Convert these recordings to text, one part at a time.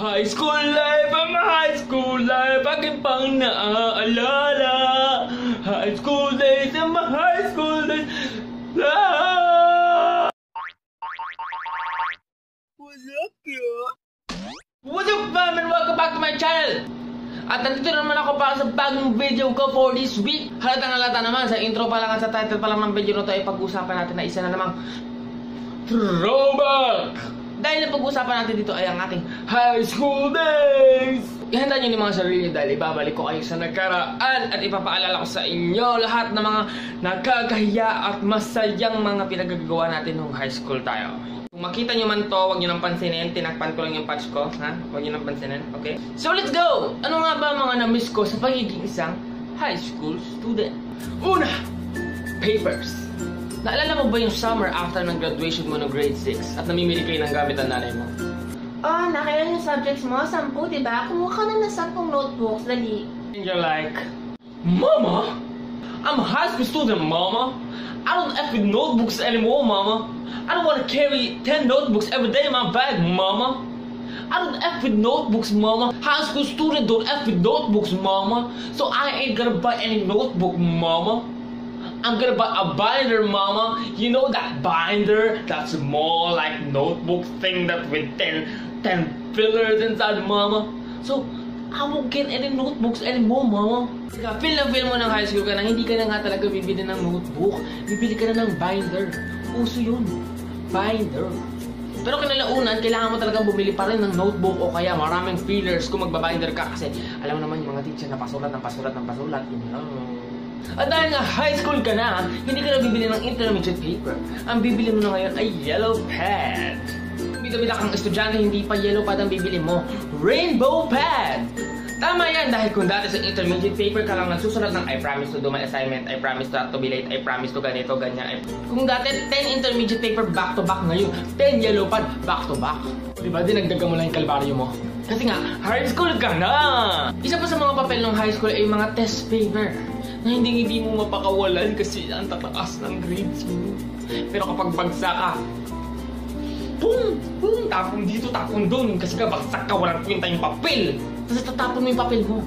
High school life, ang high school life, aking pang naaalala. High school days, ang high school days. What's up, kid? What's up, fam, and welcome back to my channel. At nandito naman ako para sa bagong video ko for this week. Halatang-halata naman, sa intro pa lang at sa title pa lang ng video na ito ay pag-usapan natin na isa na namang throwback. Dahil ang pag-usapan natin dito ay ang ating high school days. Ihanda nyo ni mga sarili dahil ibabalik ko kayo sa nakaraan at ipapaalala ko sa inyo lahat ng mga nakakahiya at masayang mga pinagagawa natin nung high school tayo. Kung makita nyo man to, huwag nyo nang pansinin. Tinakpan ko lang yung patch ko, ha? Huwag nyo nang pansinin, okay? So let's go! Ano nga ba mga na-miss ko sa pagiging isang high school student? Una! Papers. Naalala mo ba yung summer after ng graduation mo ng grade 6 at namimili kayo ng gamit ng nanay mo? Oh, nakailan yung subjects mo? 10, diba? Kumuha ka na ng 10 notebooks, dali. And you're like, Mama? I'm a high school student, Mama. I don't F with notebooks anymore, Mama. I don't want to carry 10 notebooks every day in my bag, Mama. I don't F with notebooks, Mama. High school student don't F with notebooks, Mama. So I ain't gonna buy any notebook, Mama. I'm gonna buy a binder, Mama. You know that binder? That's more like notebook thing that with 10 fillers inside, Mama. So I won't get any notebooks anymore, Mama. Feel na feel mo ng high school ka na hindi ka na nga talaga bibili ng notebook. Bibili ka na ng binder. Uso yun. Binder. Pero kinalaunan, kailangan mo talagang bumili pa rin ng notebook o kaya maraming fillers kung magbabinder ka. Kasi alam mo naman yung mga teacher na pasulat ng pasulat ng pasulat. You know. At dahil nga high school ka na, hindi ka na bibili ng intermediate paper. Ang bibili mo na ngayon ay yellow pad. Bida-bida kang estudyante, hindi pa yellow pad ang bibili mo. Rainbow pad! Tama yan dahil kung dati sa intermediate paper ka lang nagsusulat ng I promise to do my assignment, I promise not to be late, I promise to ganito, ganyan. Kung dati 10 intermediate paper back to back, ngayon 10 yellow pad back to back. Diba, dinagdagan mo lang yung kalbaryo mo. Kasi nga, high school ka na! Isa pa sa mga papel ng high school ay mga test paper na hindi mo mapakawalan kasi ang tataas ng grades mo. Pero kapag bagsak ka, boom! Boom! Tapon dito, tapon doon. Kasi ka bagsak ka, walang kwenta yung papel. Tapos tatapon mo yung papel mo.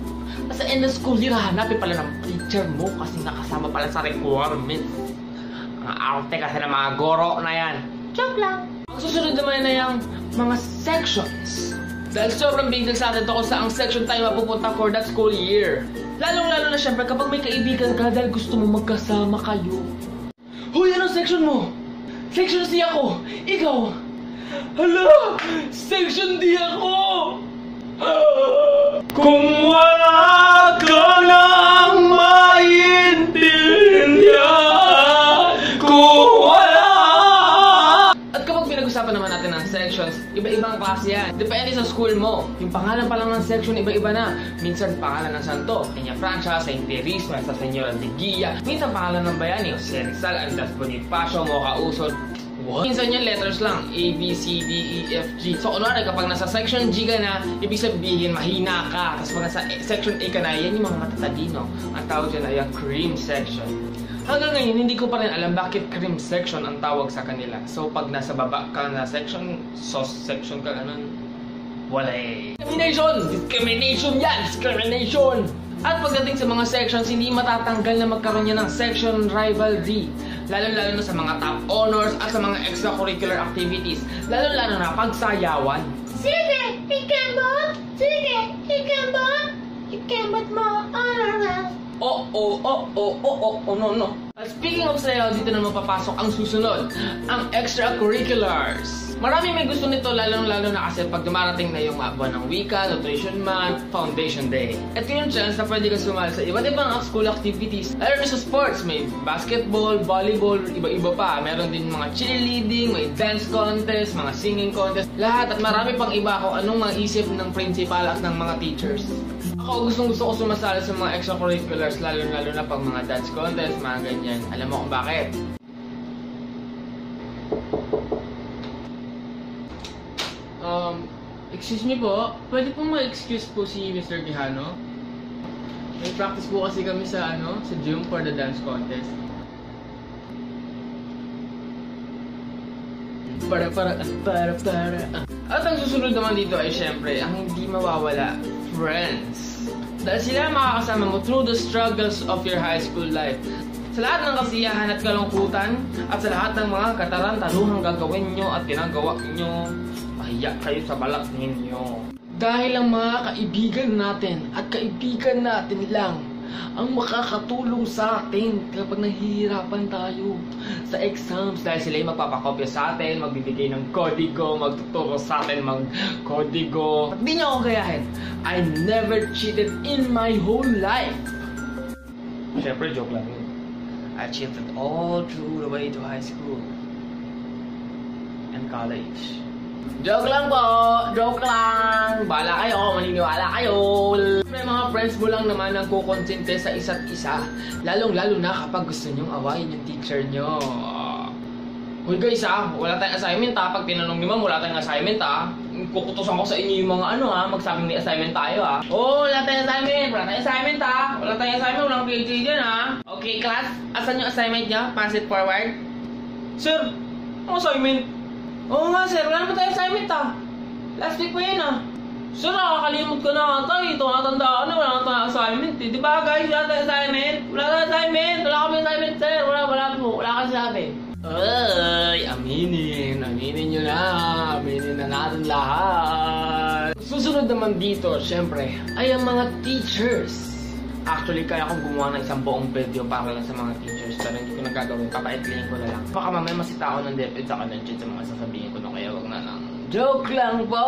Tapos sa end of school year, hanapin pala ng teacher mo kasi nakasama pala sa requirements. Mga arte kasi ng mga goro na yan. Joke lang. Ang susunod naman na yung mga sections. Dahil sobrang big deal sa atin to kung saang section tayo mapupunta for that school year. Lalong-lalo na syempre kapag may kaibigan ka dahil gusto mo magkasama kayo. Hoy, anong section mo? Section C ako. Ikaw? Hala! Section D ako! Kung wala ka nang maintindihan, kung wala. At kapag pinag-usapan naman natin ng sections, iba-ibang klase yan. Depende sa school mo. Yung pangalan pa lang ng section, iba-iba na. Minsan pangalan ng Santo, Peña Francia, Saint Teresma, sa Señora de Guia. Minsan pangalan ng Bayani, Jose Rizal, Andres Bonifacio, Mocha Usod. What? Minsan yan letters lang, A, B, C, D, E, F, G. So kunwari kapag nasa section G ka na, ibig sabihin mahina ka. Tapos pag nasa section A ka na, yan yung mga matatalino. Ang tawag dyan ay ang cream section. Hanggang ngayon, hindi ko pa rin alam bakit cream section ang tawag sa kanila. So pag nasa baba ka na section, sauce section ka, ganun, wala eh. Discrimination! Discrimination yan! Discrimination! At pagdating sa mga sections, hindi matatanggal na magkaroon niya ng section rivalry. Lalo-lalo na sa mga top honors at sa mga extracurricular activities. Lalo-lalo na pagsayawan. Sige, ikembot! Sige, ikembot! Ikembot mo, honor. No. At speaking of sayaw, dito na mapapasok ang susunod, ang extracurriculars. Marami may gusto nito, lalong-lalo na kasi pag dumarating na yung buwan ng wika, nutrition month, foundation day. Ito yung chance na pwede ka sumali sa iba't ibang school activities. Lalo na sa sports, may basketball, volleyball, iba-iba pa. Meron din mga cheerleading, may dance contest, mga singing contest. Lahat at marami pang iba kung anong maisip ng principal at ng mga teachers. Ako gusto ko sumasali sa mga extracurriculars, lalo-lalo na pag mga dance contest, mga ganyan. Alam mo kung bakit? Excuse me po, pwede pong ma-excuse po si Mr. Quijano? May practice po kasi kami sa sa gym for the dance contest. Para. At ang susunod naman dito ay syempre, ang hindi mawawala, friends. Dahil sila makakasama mo through the struggles of your high school life. Sa lahat ng kasiyahan at kalungkutan, at sa lahat ng mga katarantaduhang gagawin nyo at ginagawa nyo, mahiya kayo sa balat ninyo. Dahil ang mga kaibigan natin at kaibigan natin lang ang makakatulong sa atin kapag nahihirapan tayo sa exams. Dahil sila yung magpapakopya sa atin, magbibigay ng kodigo, magtuturo sa atin mag-kodigo. At di nyo ako gayahin, I never cheated in my whole life. Siyempre, joke lang yun. I cheated all through the way to high school and college. Joke lang po! Joke lang! Bahala kayo, maniniwala kayo! May mga friends mo lang naman ang kukonsente sa isa't isa. Lalong-lalo na kapag gusto nyong awayin yung teacher nyo. Uy guys wala tayong assignment Pag tinanong ni ma'am, wala tayong assignment kukutusan ko sa inyo yung mga magsabing may assignment tayo wala tayong assignment! Wala tayong assignment Wala tayong assignment, walang PhD dyan Okay class, asan yung assignment nyo? Pass it forward. Sir, ang assignment? Oo nga sir, wala naman tayo assignment Last week pa yun Sir, nakakalimot ko na ata tumatandaan na wala naman tayo assignment Di ba guys, wala tayo assignment? Wala tayo assignment! Wala kami assignment sir! Wala kasi sabi. Ay, aminin nyo na. Aminin na natin lahat. Susunod naman dito, syempre, ay ang mga teachers. Actually, kaya akong gumawa ng isang buong video para lang sa mga teachers. Pero hindi ko nagagawin, papaitlihin ko na lang. Baka mamaya masita ako ng DepEd sa kanadyan sa mga sasabihin ko kaya wag na lang. Joke lang po!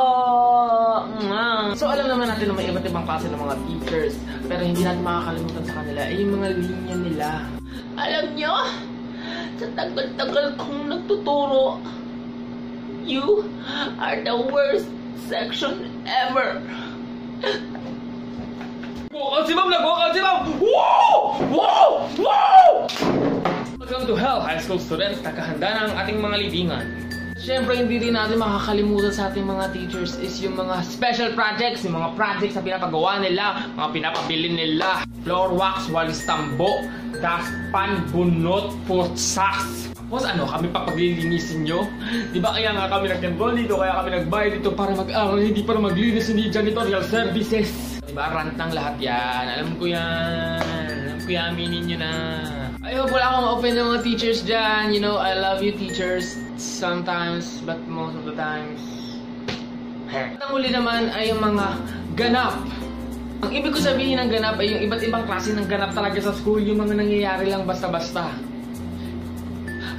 So alam naman natin na may iba't ibang klase ng mga teachers. Pero hindi natin makakalimutan sa kanila ay yung mga linya nila. Alam nyo, sa tagal-tagal kong nagtuturo, you are the worst section ever. Wakal si ma'am! Wow! Welcome to Hell, high school students. Nakahanda na ang ating mga libingan. Siyempre, hindi din natin makakalimutan sa ating mga teachers is yung mga special projects, yung mga projects na pinapagawa nila, mga pinapabili nila. Floor wax, walis tambo, daspan, bunot, putsas. Tapos kami papaglilinisin nyo? Di ba kaya nga kami nag-enroll dito, kaya kami nagbayad dito para mag-aral, hindi para maglinis, hindi janitorial services. Diba, rant ng lahat yan. Alam ko yan, aminin nyo na. I hope wala akong ma-offend ng mga teachers dyan. You know, I love you teachers sometimes, but most of the times. At ang huli naman ay yung mga ganap. Ang ibig ko sabihin ng ganap ay yung iba't ibang klase ng ganap talaga sa school, yung mga nangyayari lang basta-basta.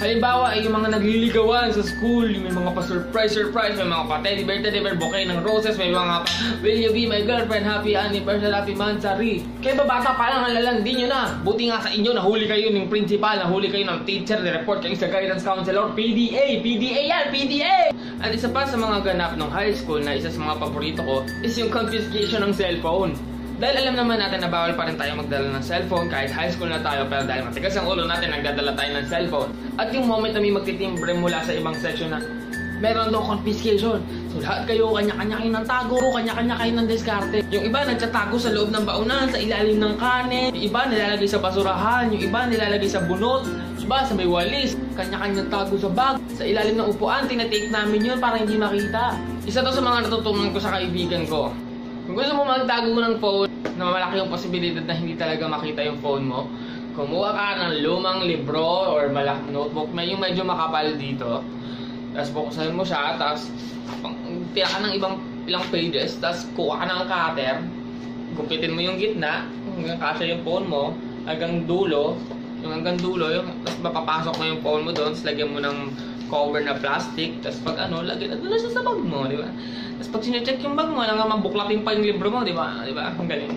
Halimbawa ay yung mga nagliligawan sa school, yung may mga pa-surprise, may mga pa-teddy bear, bouquet ng roses, may mga will you be my girlfriend, happy anniversary, happy mansari. Kaya bata pa lang, halalandi nyo na. Buti nga sa inyo, nahuli kayo ng principal, nahuli kayo ng teacher, report kayo sa guidance counselor, PDA yan, PDA! At isa pa sa mga ganap ng high school na isa sa mga paborito ko is yung confiscation ng cellphone. Dahil alam naman natin na bawal pa rin tayo magdala ng cellphone kahit high school na tayo, pero dahil matigas ang ulo natin, nagdadala tayo ng cellphone. At yung moment na may magtitimbre mula sa ibang section na meron daw confiscation. So lahat kayo, kanya-kanya kayo ng tago, kanya-kanya kayo ng diskarte. Yung iba nagtatago sa loob ng baunan, sa ilalim ng kanin. Yung iba nilalagay sa basurahan, yung iba nilalagay sa bunot, yung iba sa may walis. Kanya-kanyang tago sa bag, sa ilalim ng upuan, tinatake namin yun para hindi makita. Isa to sa mga natutunan ko sa kaibigan ko. Kung gusto mo magtago mo ng phone, na malaki yung posibilidad na hindi talaga makita yung phone mo, kumuha ka ng lumang libro or malaking notebook, may yung medyo makapal dito. Tapos buksan mo siya, tapos tira ka ng ilang pages, tapos kuha ka ng cutter, gupitin mo yung gitna, hanggang kasya yung phone mo, hanggang dulo, tapos mapapasok mo yung phone mo doon, tapos lagyan mo ng cover na plastic, tapos pag lagyan na doon na sa bag mo, di ba? Tapos pag sinecheck yung bag mo, hanggang mabuklatin pa yung libro mo, di ba? Ang galing.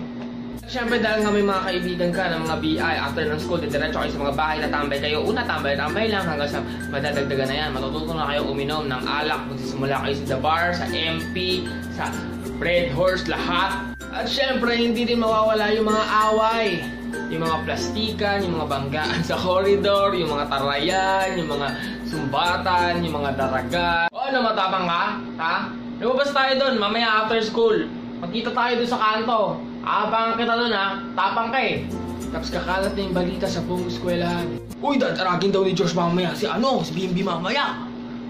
Siyempre dahil nga may mga kaibigan ka ng mga BI after ng school, diretso kayo sa mga bahay na tambay kayo. Una, tambay lang hanggang sa madadagdagan na yan. Matututo na kayo uminom ng alak. Magsisimula kayo sa The Bar, sa MP, sa Red Horse, lahat. At siyempre, hindi din mawawala yung mga away. Yung mga plastikan, yung mga banggaan sa corridor, yung mga tarayan, yung mga sumbatan, yung mga daraga. O, matapang ka? Ha? Lumabas tayo doon, mamaya after school. Magkita tayo doon sa kanto. Abangan kita doon ha, tapang ka eh. Tapos kakalat na yung balita sa buong eskwelahan. Uy, dadaragin daw ni Josh mamaya si BMB mamaya.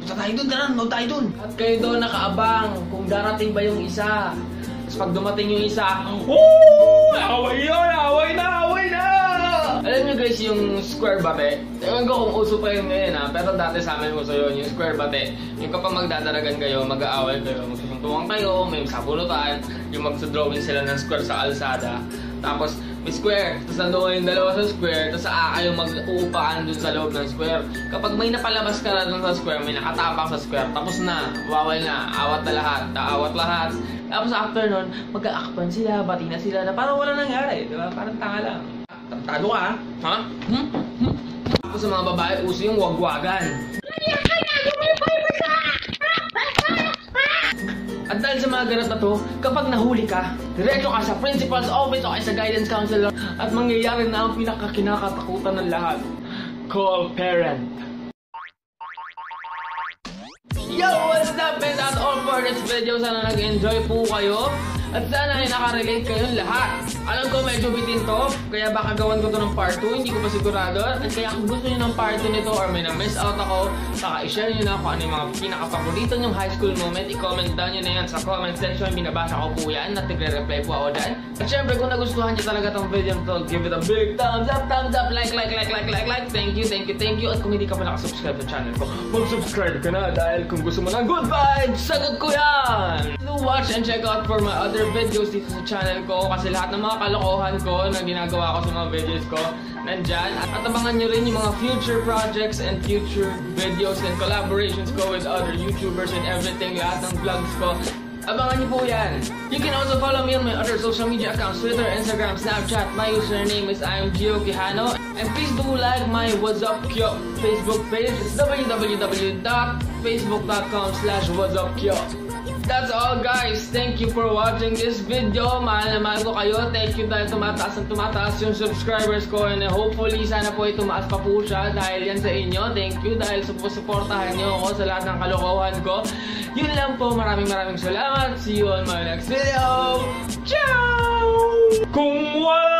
Punta tayo dun, tara, nood tayo dun. At kayo doon nakaabang kung darating ba yung isa. Tapos pag dumating yung isa, away yun, away na! Alam nyo guys, yung square bate, ewan ko kung uso pa yun ngayon ha, pero dati sa amin uso yun, yung square bate. Yung kapag magdadaragan kayo, mag-aaway kayo, magsusuntukan kayo, may sabunutan, yung magsa-drawing sila ng square sa alsada. Tapos may square, tapos nandoon yung dalawa sa square, tapos kayo mag-uupaan dun sa loob ng square. Kapag may napalabas ka na dun sa square, may nakatapak sa square, tapos na, bawal na, awat lahat. Tapos after nun, mag-aakpan sila, bati na sila, na parang wala nangyari, di ba? Parang tanga lang. Tado ka, ha? Tapos sa mga babae, uso yung wagwagan. At dahil sa mga ganap na to, kapag nahuli ka, diretso ka sa principal's office o kaya sa guidance counselor at mangyayari na ang pinakakinakatakutan ng lahat. Call parent. Yo! What's up, man? That's all for this video. Sana nag-enjoy po kayo. At sana ay nakarelate kayong lahat. Alam ko medyo bitin to, kaya baka gawan ko to ng part 2, hindi ko pa sigurado. At kaya kung gusto nyo ng part 2 nito or may na-miss out ako, saka i-share nyo na kung ano yung mga pinaka-paborito nyong high school moment. I-comment down nyo na yan sa comment section. Binabasa ko po yan at nagre-reply po ako dyan. At syempre kung nagustuhan nyo talaga tong video to, give it a big thumbs up, like. Thank you. At kung hindi ka pa nakasubscribe sa channel ko, mag-subscribe ka na dahil kung gusto mo ng good vibes, sagot ko yan! To watch and check out for my other videos dito sa channel ko kasi lahat ng mga kalokohan ko na ginagawa ko sa mga videos ko nandyan. At abangan nyo rin yung mga future projects and future videos and collaborations ko with other YouTubers and everything, lahat ng vlogs ko. Abangan nyo po yan. You can also follow me on my other social media accounts, Twitter, Instagram, Snapchat. My username is Gio Quijano. And please do like my What's Up Kyo Facebook page. It's www.facebook.com/whatsupkyo. That's all guys. Thank you for watching this video. Mahal na mahal ko kayo. Thank you dahil tumataas yung subscribers ko. And hopefully sana po ay tumaas pa po siya dahil yan sa inyo. Thank you dahil suportahan nyo ako sa lahat ng kalokohan ko. Yun lang po. Maraming salamat. See you on my next video. Ciao! Kung wala